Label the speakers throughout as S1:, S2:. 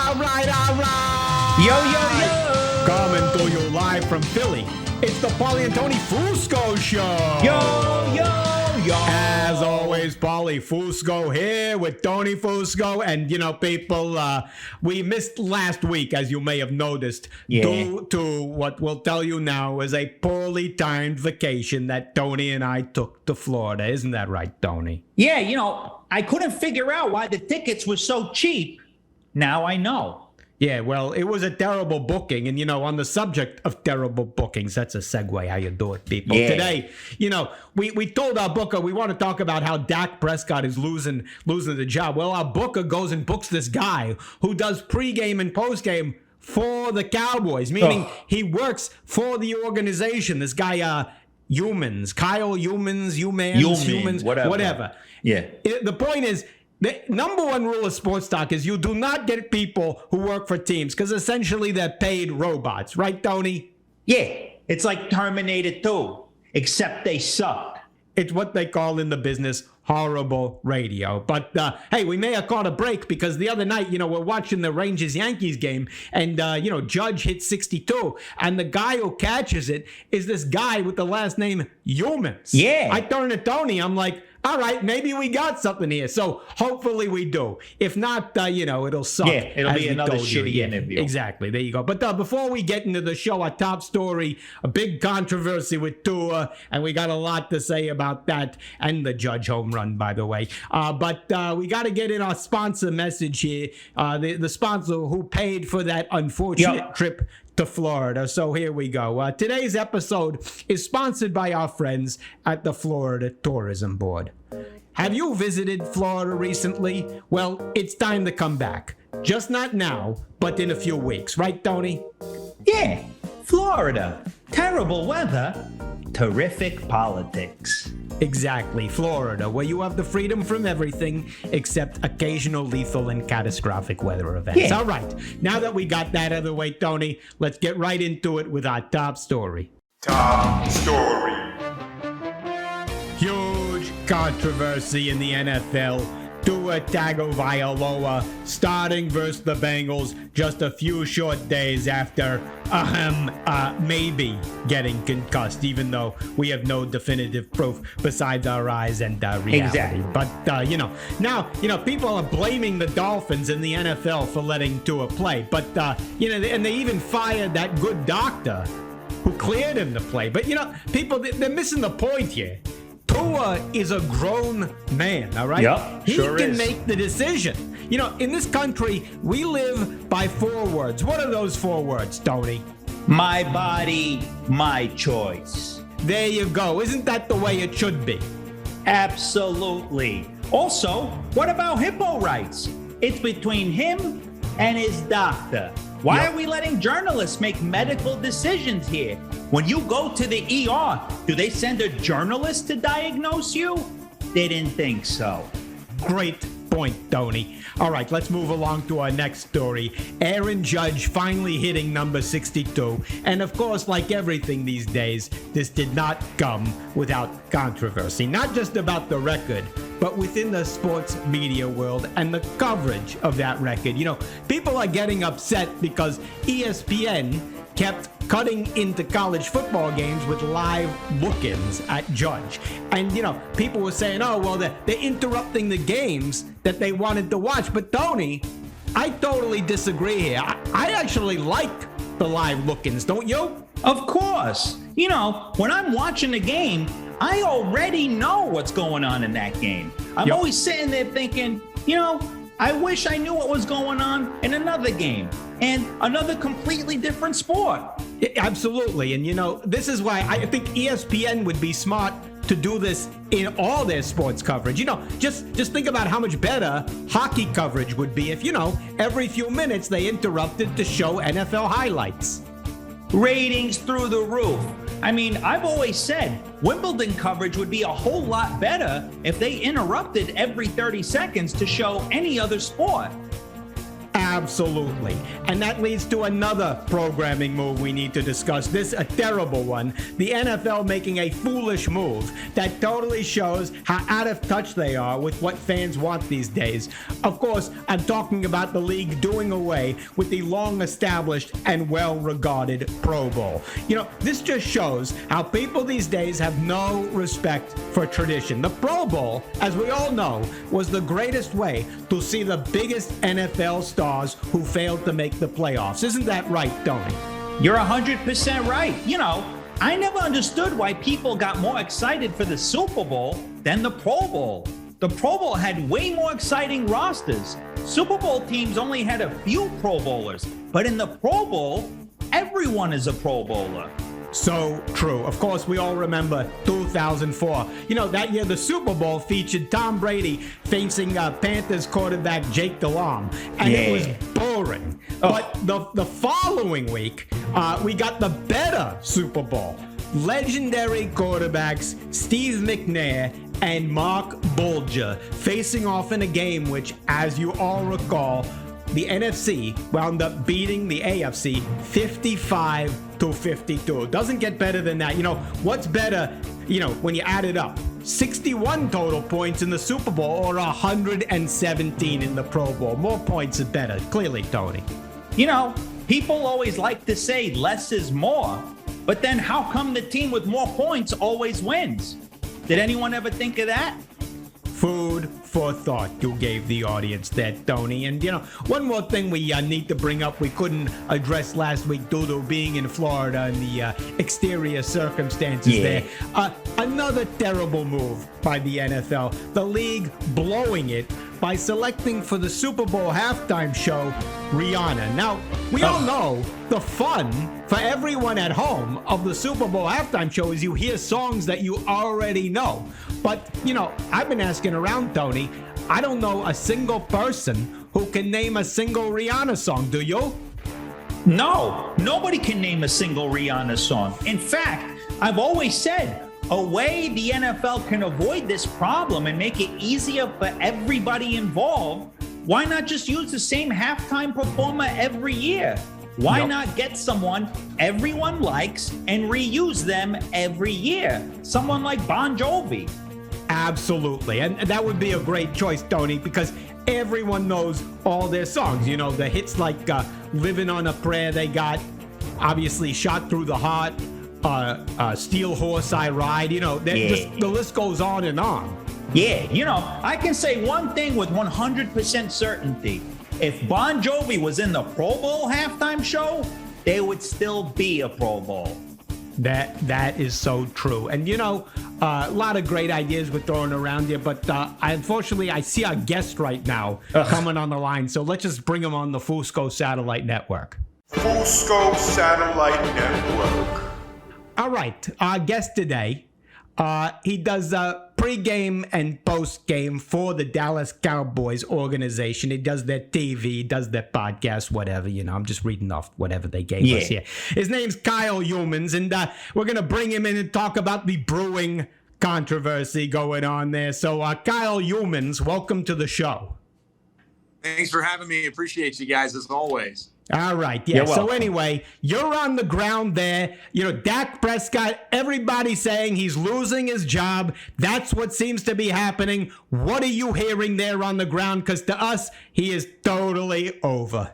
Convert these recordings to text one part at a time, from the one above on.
S1: All right.
S2: Yo.
S1: Coming to you live from Philly. It's the Paulie and Tony Fusco Show.
S2: Yo.
S1: As always, Paulie Fusco here with Tony Fusco. And, people, we missed last week, as you may have noticed, due to what we'll tell you now is a poorly timed vacation that Tony and I took to Florida. Isn't that right, Tony?
S2: Yeah, I couldn't figure out why the tickets were so cheap. Now I know.
S1: Yeah, well, it was a terrible booking. And, on the subject of terrible bookings, that's a segue how you do it, people.
S2: Yeah.
S1: Today, we told our booker we want to talk about how Dak Prescott is losing the job. Well, our booker goes and books this guy who does pregame and postgame for the Cowboys, meaning he works for the organization. This guy, Yeomans, whatever.
S2: Yeah.
S1: The point is, the number one rule of sports talk is you do not get people who work for teams because essentially they're paid robots. Right, Tony?
S2: Yeah, it's like Terminator 2, except they suck.
S1: It's what they call in the business horrible radio. But, hey, we may have caught a break because the other night, we're watching the Rangers-Yankees game and, Judge hit 62. And the guy who catches it is this guy with the last name Yeomans.
S2: Yeah.
S1: I turn to Tony. I'm like, all right, maybe we got something here. So hopefully we do. If not, it'll suck.
S2: Yeah, it'll be another shitty interview.
S1: Exactly. There you go. But before we get into the show, our top story, a big controversy with Tua, and we got a lot to say about that and the Judge home run, by the way. But we got to get in our sponsor message here. The sponsor who paid for that unfortunate trip to Florida. So here we go. Today's episode is sponsored by our friends at the Florida Tourism Board. Have you visited Florida recently? Well, it's time to come back. Just not now, but in a few weeks. Right, Tony?
S2: Yeah, Florida. Terrible weather, terrific politics.
S1: Exactly, Florida, where you have the freedom from everything except occasional lethal and catastrophic weather events.
S2: Yeah.
S1: All right, now that we got that out of the way, Tony, let's get right into it with our top story.
S3: Top story.
S1: Huge controversy in the NFL. Tua Tagovailoa starting versus the Bengals just a few short days after maybe getting concussed, even though we have no definitive proof besides our eyes and reality.
S2: Exactly.
S1: But, now, people are blaming the Dolphins in the NFL for letting Tua play. But, and they even fired that good doctor who cleared him to play. But, people, they're missing the point here. Tua is a grown man, all right?
S2: Yep,
S1: he
S2: sure
S1: can
S2: is.
S1: make the decision. In this country, we live by 4 words. What are those 4 words, Tony?
S2: My body, my choice.
S1: There you go. Isn't that the way it should be?
S2: Absolutely. Also, what about hippo rights? It's between him and his doctor. Why are we letting journalists make medical decisions here? When you go to the ER, do they send a journalist to diagnose you? They didn't think so.
S1: Great point, Tony. All right, let's move along to our next story. Aaron Judge finally hitting number 62. And of course, like everything these days, this did not come without controversy. Not just about the record, but within the sports media world and the coverage of that record. People are getting upset because ESPN kept cutting into college football games with live look-ins at Judge. And, people were saying, they're interrupting the games that they wanted to watch. But, Tony, I totally disagree here. I actually like the live look-ins, don't you?
S2: Of course. When I'm watching a game, I already know what's going on in that game. I'm always sitting there thinking, I wish I knew what was going on in another game and another completely different sport.
S1: Absolutely. And, this is why I think ESPN would be smart to do this in all their sports coverage. Just think about how much better hockey coverage would be if, every few minutes they interrupted to show NFL highlights.
S2: Ratings through the roof. I mean, I've always said Wimbledon coverage would be a whole lot better if they interrupted every 30 seconds to show any other sport.
S1: Absolutely. And that leads to another programming move we need to discuss. This, a terrible one. The NFL making a foolish move that totally shows how out of touch they are with what fans want these days. Of course, I'm talking about the league doing away with the long-established and well-regarded Pro Bowl. This just shows how people these days have no respect for tradition. The Pro Bowl, as we all know, was the greatest way to see the biggest NFL stars who failed to make the playoffs. Isn't that right, Tony?
S2: You're 100% right. I never understood why people got more excited for the Super Bowl than the Pro Bowl. The Pro Bowl had way more exciting rosters. Super Bowl teams only had a few Pro Bowlers, but in the Pro Bowl, everyone is a Pro Bowler.
S1: So true. Of course, we all remember 2004. That year the Super Bowl featured Tom Brady facing Panthers quarterback Jake Delhomme, and it was boring. But the following week, we got the better Super Bowl. Legendary quarterbacks Steve McNair and Mark Bulger facing off in a game which, as you all recall, the NFC wound up beating the AFC 55-52. Doesn't get better than that. What's better, when you add it up? 61 total points in the Super Bowl or 117 in the Pro Bowl. More points are better. Clearly, Tony.
S2: People always like to say less is more, but then how come the team with more points always wins? Did anyone ever think of that?
S1: Food for thought you gave the audience there, Tony. And, one more thing we need to bring up we couldn't address last week due to being in Florida and the exterior circumstances there. Another terrible move by the NFL. The league blowing it by selecting for the Super Bowl halftime show Rihanna. Now, we all know the fun for everyone at home of the Super Bowl halftime show is you hear songs that you already know. But, I've been asking around, Tony. I don't know a single person who can name a single Rihanna song. Do you?
S2: No, nobody can name a single Rihanna song. In fact, I've always said, a way the NFL can avoid this problem and make it easier for everybody involved, why not just use the same halftime performer every year? Why not get someone everyone likes and reuse them every year? Someone like Bon Jovi.
S1: Absolutely. And that would be a great choice, Tony, because everyone knows all their songs. The hits like Living on a Prayer they got, obviously Shot Through the Heart, Steel Horse I Ride, the list goes on and on.
S2: Yeah, I can say one thing with 100% certainty. If Bon Jovi was in the Pro Bowl halftime show, there would still be a Pro Bowl.
S1: That is so true. And, a lot of great ideas we're throwing around here, but unfortunately, I see our guest right now coming on the line, so let's just bring him on the Fusco Satellite Network.
S3: Fusco Satellite Network.
S1: All right, our guest today, he does pre-game and post-game for the Dallas Cowboys organization. He does their TV, does their podcast, whatever. I'm just reading off whatever they gave us here. His name's Kyle Yeomans, and we're going to bring him in and talk about the brewing controversy going on there. So, Kyle Yeomans, welcome to the show.
S4: Thanks for having me. Appreciate you guys as always.
S1: All right. Yeah. So anyway, you're on the ground there. Dak Prescott, everybody saying he's losing his job. That's what seems to be happening. What are you hearing there on the ground? Because to us, he is totally over.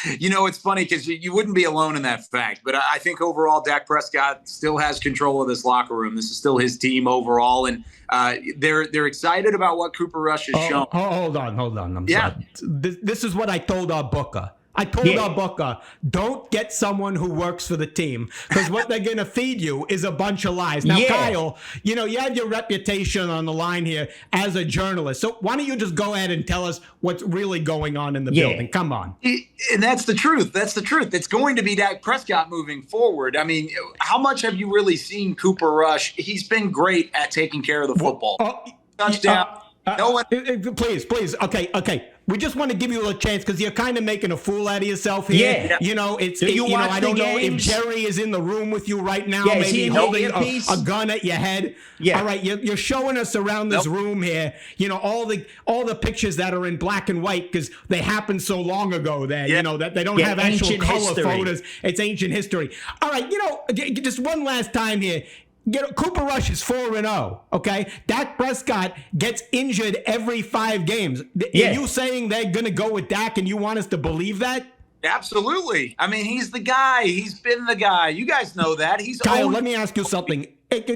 S4: It's funny because you wouldn't be alone in that fact. But I think overall, Dak Prescott still has control of this locker room. This is still his team overall. And they're excited about what Cooper Rush has shown.
S1: Hold on. I'm sorry. This is what I told our booker. I told our booker, don't get someone who works for the team, because what they're going to feed you is a bunch of lies. Now, Kyle, you have your reputation on the line here as a journalist. So why don't you just go ahead and tell us what's really going on in the building? Come on.
S4: And that's the truth. It's going to be Dak Prescott moving forward. I mean, how much have you really seen Cooper Rush? He's been great at taking care of the football. Touchdown.
S1: Please. Okay. we just want to give you a chance because you're kind of making a fool out of yourself here.
S2: Yeah.
S1: You know, it's
S2: Do you watch
S1: I
S2: the
S1: don't know if
S2: games?
S1: Jerry is in the room with you right now,
S2: Yeah, is
S1: maybe
S2: he in the
S1: holding
S2: earpiece?
S1: a gun at your head.
S2: Yeah.
S1: All right, you're showing us around this room here. You know, all the pictures that are in black and white because they happened so long ago that you know that they don't have actual
S2: ancient
S1: color
S2: history.
S1: photos. It's ancient history. All right, you know, just one last time here. You know, Cooper Rush is 4-0. Okay, Dak Prescott gets injured every 5 games.
S2: Yeah.
S1: Are you saying they're gonna go with Dak, and you want us to believe that?
S4: Absolutely. I mean, he's the guy. He's been the guy. You guys know that. He's
S1: Kyle,
S4: owned-
S1: let me ask you something.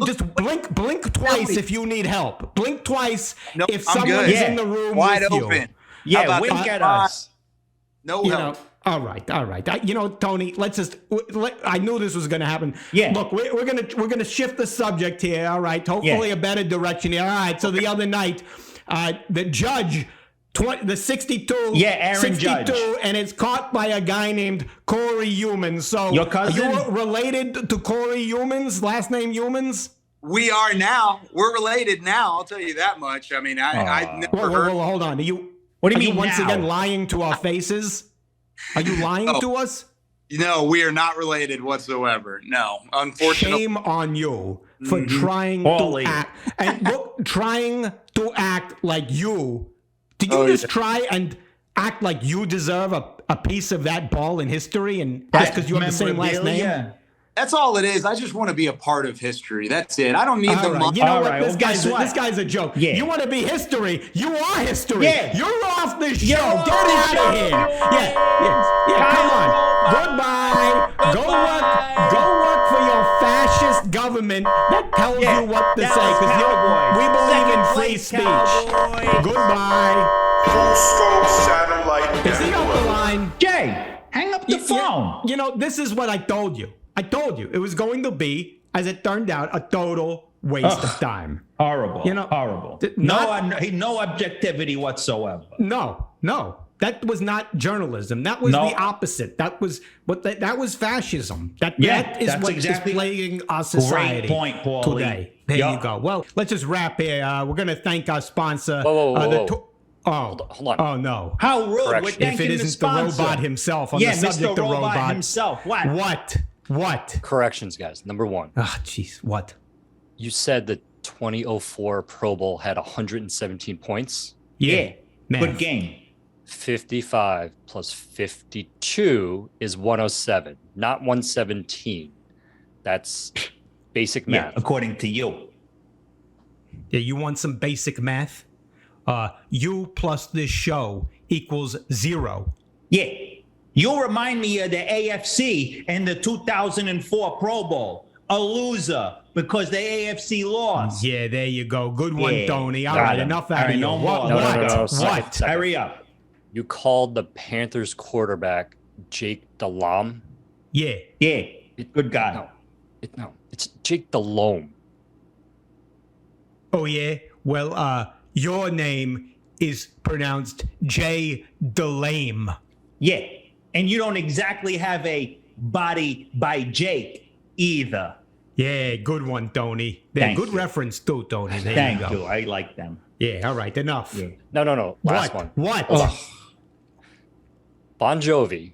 S1: Just blink twice if you need help. Blink twice
S4: No,
S1: if
S4: I'm
S1: someone
S4: good.
S1: is
S2: Yeah.
S1: in the room
S4: wide
S1: with
S4: open.
S1: you.
S4: How
S2: Yeah,
S4: about
S2: wink
S4: that?
S2: at us.
S4: No
S1: You
S4: help.
S1: know, all right. You know, Tony, let's just. I knew this was going to happen.
S2: Yeah.
S1: Look, we're gonna shift the subject here. All right. Hopefully, a better direction here. All right. So the other night, the judge, the 62.
S2: Yeah, Aaron
S1: 62,
S2: Judge.
S1: and it's caught by a guy named Corey Yeomans. So
S2: Your cousin?
S1: are you related to Corey Yeomans? Last name Yeomans?
S4: We are now. We're related now. I'll tell you that much. I mean, I've never heard.
S1: Whoa, hold on.
S2: What do you
S1: are
S2: mean
S1: once
S2: now?
S1: again lying to our faces? Are you lying to us?
S4: No, we are not related whatsoever. No, unfortunately.
S1: Shame on you for trying
S2: Paulie.
S1: to act and look, trying to act like you. Did you just try and act like you deserve a piece of that ball in history, and just because you have the same last name?
S2: Memorabilia.
S4: That's all it is. I just want to be a part of history. That's it. I don't need the
S1: All right.
S4: money.
S1: You know
S2: All
S1: what?
S2: right,
S1: This
S2: well, guess what?
S1: this guy's a joke.
S2: Yeah.
S1: You want to be history? You are history.
S2: Yeah.
S1: You're off the show.
S2: You're
S1: Get
S2: off the
S1: out
S2: show.
S1: of here. Yeah. Come on. Goodbye. Go work for your fascist government that tells you what to say.
S2: Dallas Cowboys.
S1: We believe in
S2: Second
S1: free
S2: place
S1: speech.
S2: Cowboys.
S1: Goodbye.
S3: Fusco Satellite
S1: Is he off the
S3: Network.
S1: line?
S2: Jay, hang up the phone.
S1: You know, this is what I told you. It was going to be, as it turned out, a total waste of time.
S2: Horrible.
S1: You know,
S2: horrible.
S1: not-
S2: No objectivity whatsoever.
S1: No. That was not journalism. That was
S2: No.
S1: the opposite. That was that was fascism. That is
S2: that's
S1: what
S2: exactly-
S1: is plaguing our society
S2: point, Paulie.
S1: today. There
S2: Yeah.
S1: you go. Well, let's just wrap here. We're going to thank our sponsor.
S5: Whoa. Hold on.
S1: Oh, no.
S2: How rude. We're
S5: Correction.
S1: If
S2: thanking
S1: it isn't the
S2: sponsor.
S1: robot himself on
S2: Yeah,
S1: the subject
S2: Mr.
S1: of
S2: Robot
S1: robot.
S2: himself. What?
S1: What?
S5: Corrections, guys. Number one,
S1: Ah, jeez. What?
S5: you said the 2004 Pro Bowl had 117 points.
S2: Yeah.
S1: Man.
S2: Good game.
S5: 55 plus 52 is 107, not 117. That's basic
S2: Yeah,
S5: math.
S2: according to you.
S1: Yeah, you want some basic math? You plus this show equals 0.
S2: Yeah. You remind me of the AFC in the 2004 Pro Bowl. A loser because the AFC lost.
S1: Yeah, there you go. Good one,
S2: Yeah.
S1: Tony. All
S2: Got
S1: right,
S2: him.
S1: enough
S2: All
S1: out
S2: right,
S1: of you.
S2: no
S1: What?
S2: more.
S5: No,
S1: What?
S5: no, second,
S1: What?
S5: second.
S2: Hurry up.
S5: You called the Panthers quarterback Jake Delhomme.
S1: Yeah.
S2: Yeah. Good guy.
S5: No, it's Jake Delhomme.
S1: Oh, yeah? Well, your name is pronounced J. Delame.
S2: Yeah. And you don't exactly have a body by Jake either.
S1: Yeah, good one, Tony. Yeah,
S2: Thank
S1: good
S2: you.
S1: reference, too, Tony. There
S2: Thank
S1: you
S2: you.
S1: go.
S2: I like them.
S1: Yeah, all right, enough.
S2: Yeah.
S5: No. Last
S1: What?
S5: one.
S1: What?
S5: Hold on. Bon Jovi,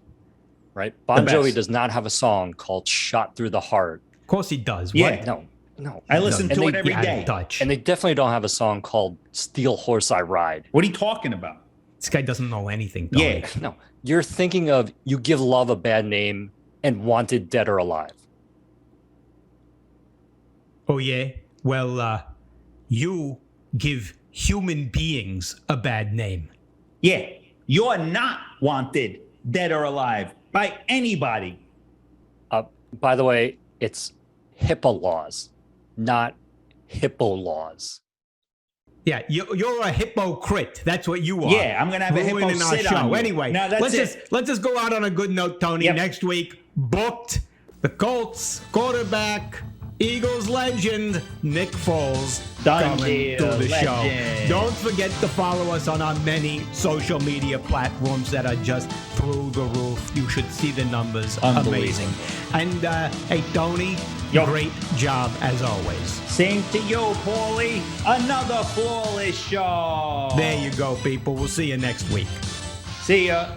S5: right? Bon
S2: The best.
S5: Jovi does not have a song called "Shot Through the Heart."
S1: Of course he does.
S2: Yeah.
S1: What?
S5: No.
S2: I listen
S5: And
S2: to
S5: they-
S2: it every
S1: Out of
S2: day.
S1: touch.
S5: And they definitely don't have a song called "Steel Horse I Ride."
S2: What are you talking about?
S1: This guy doesn't know anything, Tony.
S2: Yeah.
S5: No, you're thinking of "You Give Love a Bad Name" and "Wanted Dead or Alive."
S1: Oh, yeah? Well, you give human beings a bad name.
S2: Yeah. You're not wanted, dead or alive, by anybody.
S5: By the way, it's HIPAA laws, not hippo laws.
S1: Yeah, you're a hypocrite. That's what you are.
S2: Yeah, I'm gonna have a hippo
S1: Ruining our
S2: sit
S1: show.
S2: on you.
S1: Anyway,
S2: No, that's
S1: let's just go out on a good note, Tony.
S2: Yep.
S1: Next week, booked the Colts quarterback Eagles legend Nick Foles
S2: Done
S1: coming
S2: deal,
S1: to the show.
S2: legend.
S1: Don't forget to follow us on our many social media platforms that are just through the roof. You should see the numbers.
S2: Unbelievable.
S1: Amazing. And hey, Tony,
S2: Yo.
S1: great job as always.
S2: Same to you, Paulie. Another flawless show.
S1: There you go, people. We'll see you next week.
S2: See ya.